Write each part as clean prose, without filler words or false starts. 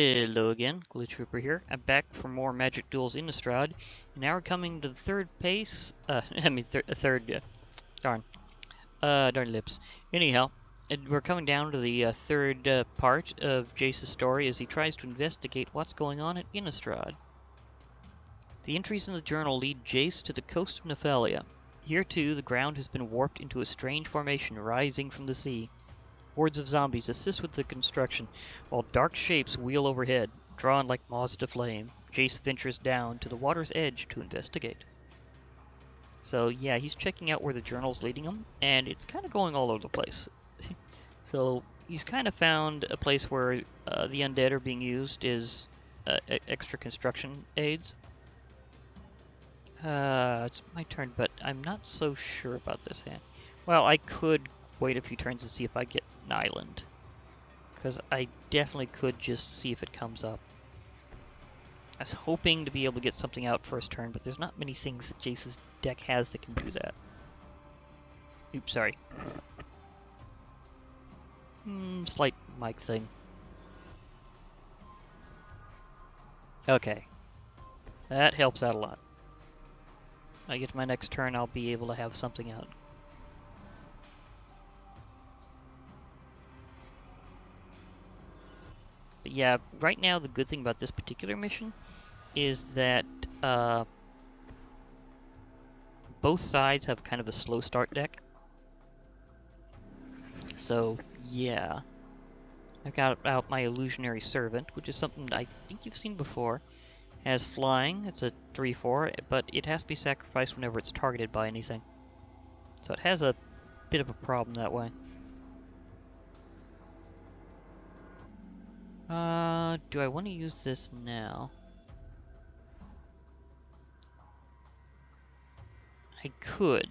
Hello again, Glue Trooper here. I'm back for more Magic Duels Innistrad, and now we're coming to the third pace. Darn lips. Anyhow, we're coming down to the third part of Jace's story as he tries to investigate what's going on at Innistrad. The entries in the journal lead Jace to the coast of Nephalia. Here too, the ground has been warped into a strange formation rising from the sea. Hordes of zombies assist with the construction, while dark shapes wheel overhead, drawn like moths to flame. Jace ventures down to the water's edge to investigate. So yeah, he's checking out where the journal's leading him, and it's kind of going all over the place. So he's kind of found a place where the undead are being used as extra construction aids. It's my turn, but I'm not so sure about this hand. Well, I could wait a few turns and see if I get an island, because I definitely could just see if it comes up. I was hoping to be able to get something out first turn, but there's not many things that Jace's deck has that can do that. Oops, sorry. Slight mic thing. Okay. That helps out a lot. When I get to my next turn, I'll be able to have something out. But yeah, right now the good thing about this particular mission is that both sides have kind of a slow start deck. So yeah, I've got out my Illusionary Servant, which is something I think you've seen before. It has flying, it's a 3/4, but it has to be sacrificed whenever it's targeted by anything. So it has a bit of a problem that way. Do I want to use this now? I could.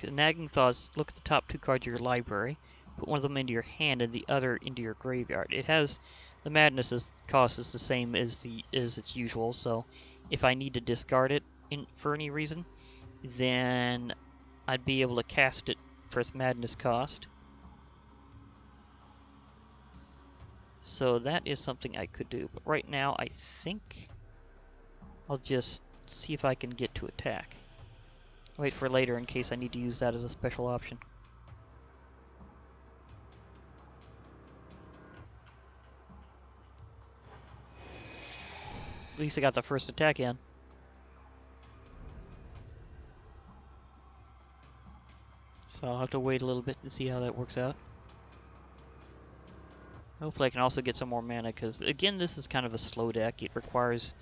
Nagging Thoughts, look at the top two cards of your library, put one of them into your hand and the other into your graveyard. It has the madness cost is the same as its usual, so if I need to discard it for any reason, then I'd be able to cast it for its madness cost. So that is something I could do, but right now I think I'll just see if I can get to attack. Wait for later in case I need to use that as a special option. At least I got the first attack in. So I'll have to wait a little bit to see how that works out. Hopefully I can also get some more mana, because again, this is kind of a slow deck. It requires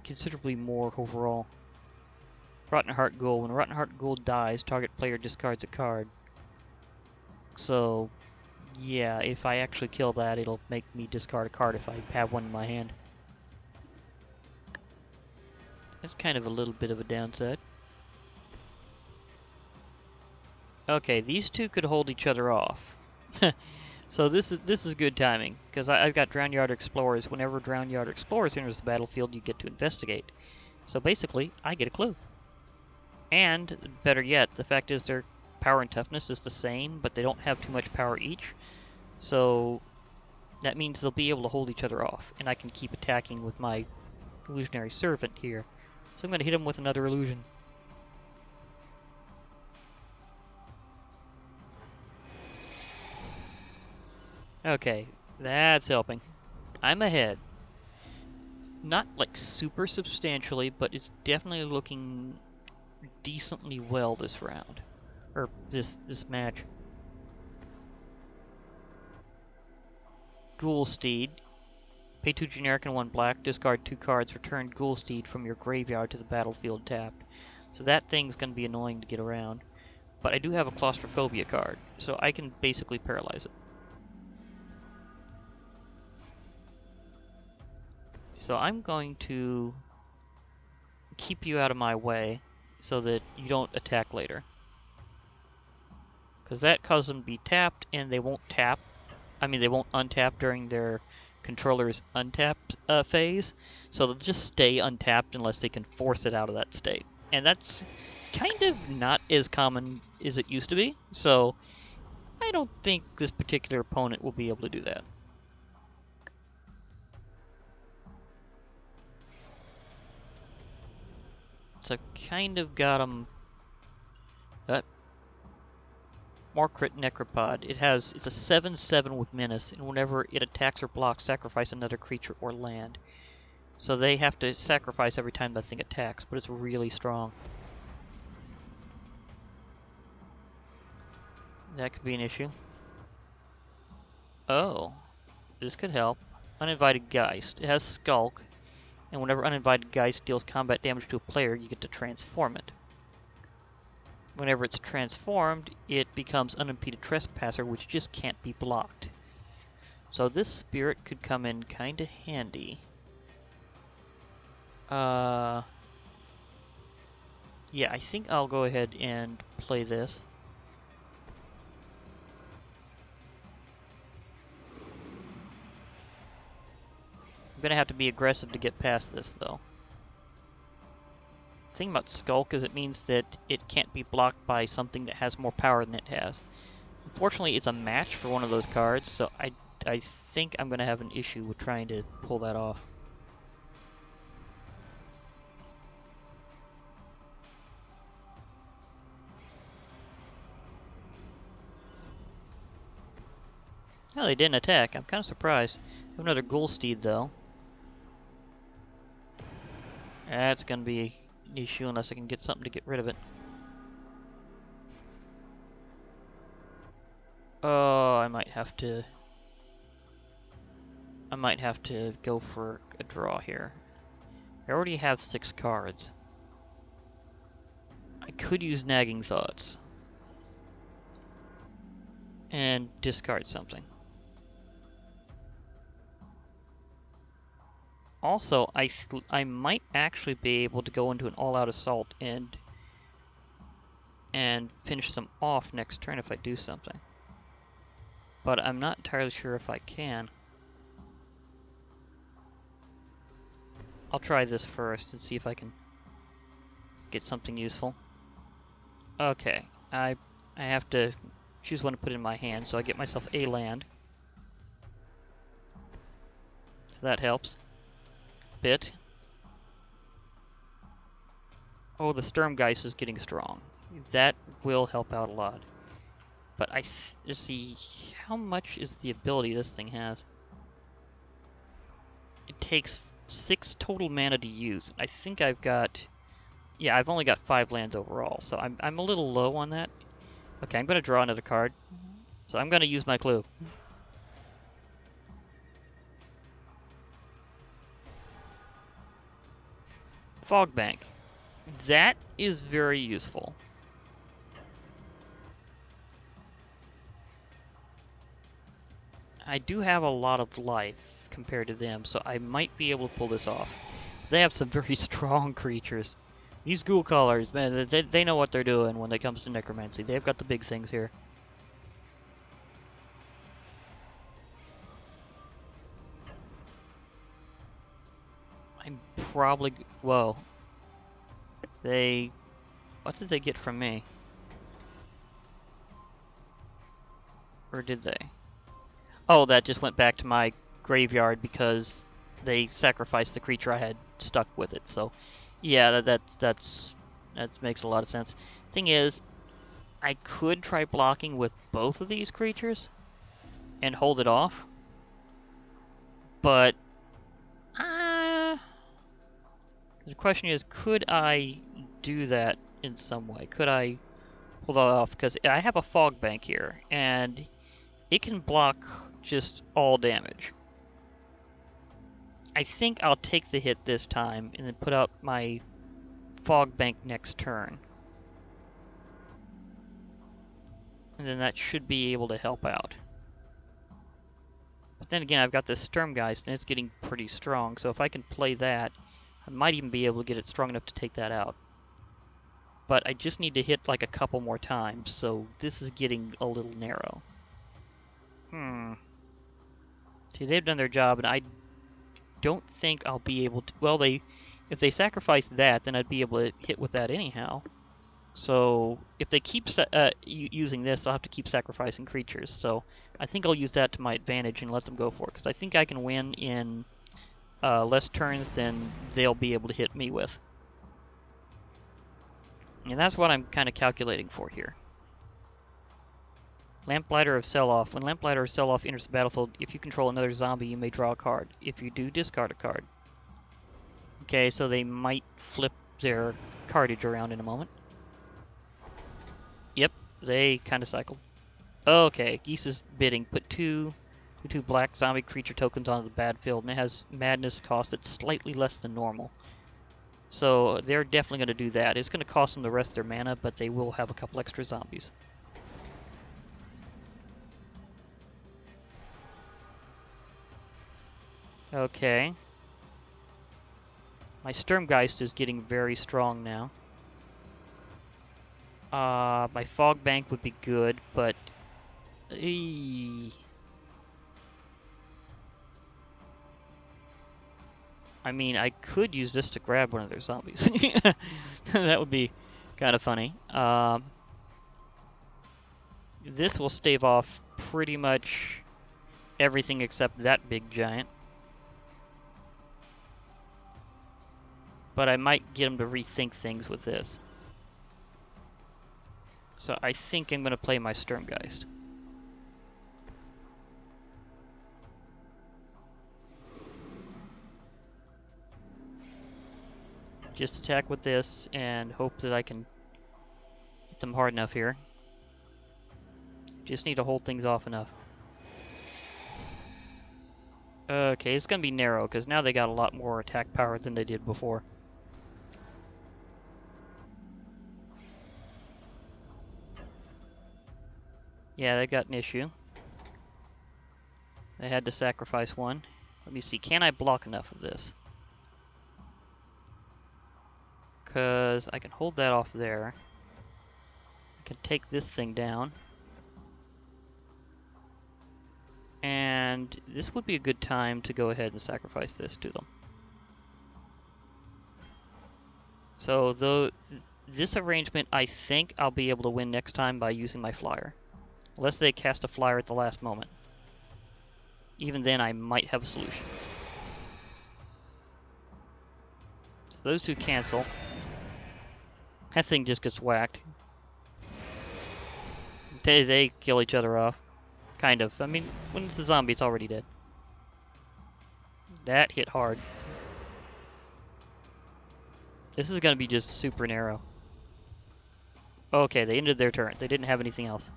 considerably more overall. Rotten Heart Ghoul. When a Rotten Heart Ghoul dies, target player discards a card. So, yeah, if I actually kill that, it'll make me discard a card if I have one in my hand. That's kind of a little bit of a downside. Okay, these two could hold each other off. So this is good timing, because I've got Drownyard Explorers. Whenever Drownyard Explorers enters the battlefield, you get to investigate. So basically, I get a clue. And, better yet, the fact is their power and toughness is the same, but they don't have too much power each. So that means they'll be able to hold each other off, and I can keep attacking with my Illusionary Servant here. So I'm going to hit him with another illusion. Okay, that's helping. I'm ahead. Not like super substantially, but it's definitely looking decently well this round. Or this match. Ghoulsteed. Pay 2 generic and 1 black, discard 2 cards, return Ghoulsteed from your graveyard to the battlefield tapped. So that thing's going to be annoying to get around. But I do have a Claustrophobia card, so I can basically paralyze it. So I'm going to keep you out of my way so that you don't attack later. Because that causes them to be tapped, and they won't tap. I mean, they won't untap during their controller's untapped phase. So they'll just stay untapped unless they can force it out of that state. And that's kind of not as common as it used to be. So I don't think this particular opponent will be able to do that. So kind of got them. More crit necropod. It's a 7/7 with menace, and whenever it attacks or blocks, sacrifice another creature or land. So they have to sacrifice every time that thing attacks, but it's really strong. That could be an issue. Oh, this could help. Uninvited Geist. It has Skulk, and whenever Uninvited Geist deals combat damage to a player, you get to transform it. Whenever it's transformed, it becomes Unimpeded Trespasser, which just can't be blocked. So this spirit could come in kinda handy. Yeah, I think I'll go ahead and play this. I'm gonna have to be aggressive to get past this, though. The thing about Skulk is it means that it can't be blocked by something that has more power than it has. Unfortunately, it's a match for one of those cards, so I think I'm gonna have an issue with trying to pull that off. Oh, they didn't attack. I'm kind of surprised. I have another Ghoulsteed, though. That's gonna be an issue unless I can get something to get rid of it. Oh, I might have to go for a draw here. I already have 6 cards. I could use Nagging Thoughts and discard something. Also, I might actually be able to go into an all-out assault and finish them off next turn if I do something. But I'm not entirely sure if I can. I'll try this first and see if I can get something useful. Okay, I have to choose one to put in my hand, so I get myself a land. So that helps a bit. Oh, the Sturmgeist is getting strong. That will help out a lot. But let's see, how much is the ability this thing has? It takes 6 total mana to use. I think I've got... Yeah, I've only got 5 lands overall, so I'm a little low on that. Okay, I'm going to draw another card. So I'm going to use my clue. Fog Bank. That is very useful. I do have a lot of life compared to them, so I might be able to pull this off. They have some very strong creatures. These Ghoulcallers, man, they know what they're doing when it comes to necromancy. They've got the big things here. I'm probably... Whoa. What did they get from me? Or did they? Oh, that just went back to my graveyard because they sacrificed the creature I had stuck with it. So, yeah, that makes a lot of sense. Thing is, I could try blocking with both of these creatures and hold it off, but the question is, could I do that in some way? Could I pull that off? Because I have a Fog Bank here, and it can block just all damage. I think I'll take the hit this time and then put out my Fog Bank next turn. And then that should be able to help out. But then again, I've got this Sturmgeist and it's getting pretty strong, so if I can play that, I might even be able to get it strong enough to take that out. But I just need to hit like a couple more times, so this is getting a little narrow. See, they've done their job, and I don't think I'll be able to... Well, if they sacrifice that, then I'd be able to hit with that anyhow. So, if they keep using this, I'll have to keep sacrificing creatures. So, I think I'll use that to my advantage and let them go for it, because I think I can win in less turns than they'll be able to hit me with. And that's what I'm kind of calculating for here. Lamplighter of Sell-Off. When Lamplighter of Sell-Off enters the battlefield, if you control another zombie, you may draw a card. If you do, discard a card. Okay, so they might flip their cardage around in a moment. Yep, they kind of cycled. Okay, Geese's bidding. Put two black zombie creature tokens onto the battlefield, and it has madness cost that's slightly less than normal. So they're definitely going to do that. It's going to cost them the rest of their mana, but they will have a couple extra zombies. Okay. My Sturmgeist is getting very strong now. My Fog Bank would be good, but... I mean, I could use this to grab one of their zombies. That would be kind of funny. This will stave off pretty much everything except that big giant. But I might get him to rethink things with this. So I think I'm going to play my Sturmgeist. Just attack with this and hope that I can hit them hard enough here. Just need to hold things off enough. Okay, it's going to be narrow because now they got a lot more attack power than they did before. Yeah, they got an issue. They had to sacrifice one. Let me see, can I block enough of this? Because I can hold that off there. I can take this thing down. And this would be a good time to go ahead and sacrifice this to them. So this arrangement, I think I'll be able to win next time by using my flyer. Unless they cast a flyer at the last moment. Even then, I might have a solution. So those two cancel. That thing just gets whacked. They kill each other off. Kind of. I mean, when it's a zombie, it's already dead. That hit hard. This is going to be just super narrow. Okay, they ended their turn. They didn't have anything else.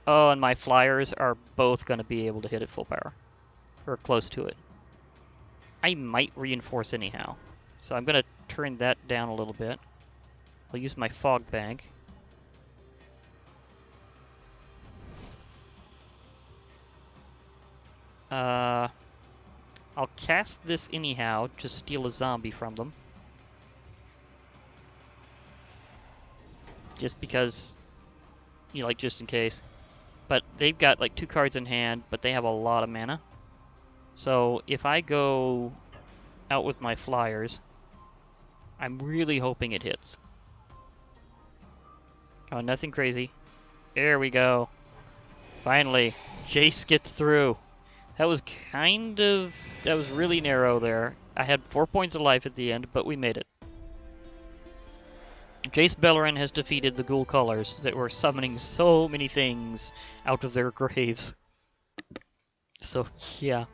Oh, and my flyers are both going to be able to hit at full power. Or close to it. I might reinforce anyhow. So I'm going to turn that down a little bit. I'll use my Fog Bank. I'll cast this anyhow to steal a zombie from them. Just because, you know, like just in case. But they've got like 2 cards in hand, but they have a lot of mana. So if I go out with my flyers, I'm really hoping it hits. Oh, nothing crazy. There we go. Finally, Jace gets through. That was really narrow there. I had 4 points of life at the end, but we made it. Jace Beleren has defeated the Ghoulcallers that were summoning so many things out of their graves. So, yeah.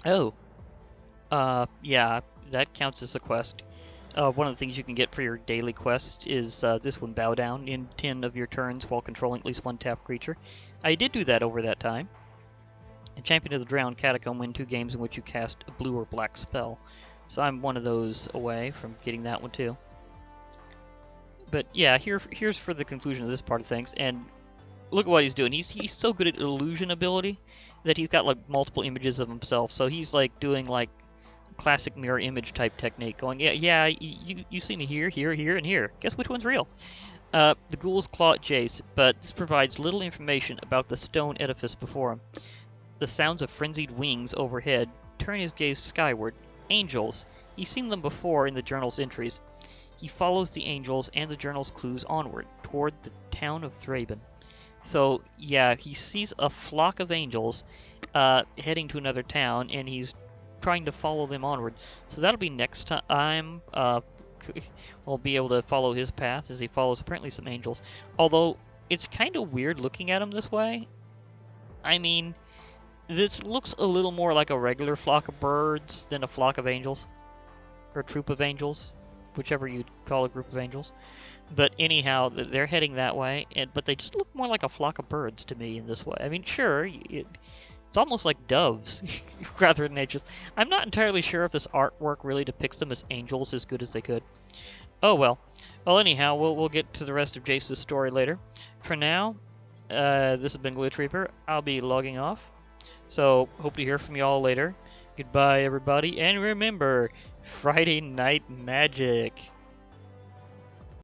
Oh. Yeah, that counts as a quest. One of the things you can get for your daily quest is this one, Bow Down, in 10 of your turns while controlling at least 1 tapped creature. I did do that over that time. And Champion of the Drowned Catacomb, win 2 games in which you cast a blue or black spell. So I'm one of those away from getting that one too. But yeah, here's for the conclusion of this part of things. And look at what he's doing. He's so good at illusion ability that he's got like multiple images of himself. So he's like doing like classic mirror image type technique, going, yeah, you see me here, here, here, and here. Guess which one's real? The ghouls claw at Jace, but this provides little information about the stone edifice before him. The sounds of frenzied wings overhead turn his gaze skyward. Angels. He's seen them before in the journal's entries. He follows the angels and the journal's clues onward, toward the town of Thraben. So, yeah, he sees a flock of angels heading to another town, and he's trying to follow them onward. So that'll be next time. We'll be able to follow his path as he follows apparently some angels. Although it's kind of weird looking at him this way. I mean, this looks a little more like a regular flock of birds than a flock of angels. Or a troop of angels. Whichever you'd call a group of angels. But anyhow, they're heading that way, but they just look more like a flock of birds to me in this way. I mean, sure, it's almost like doves rather than angels. I'm not entirely sure if this artwork really depicts them as angels as good as they could. Oh well. Well, anyhow, we'll get to the rest of Jace's story later. For now, this has been Glitch Reaper. I'll be logging off. So, hope to hear from you all later. Goodbye, everybody, and remember, Friday Night Magic.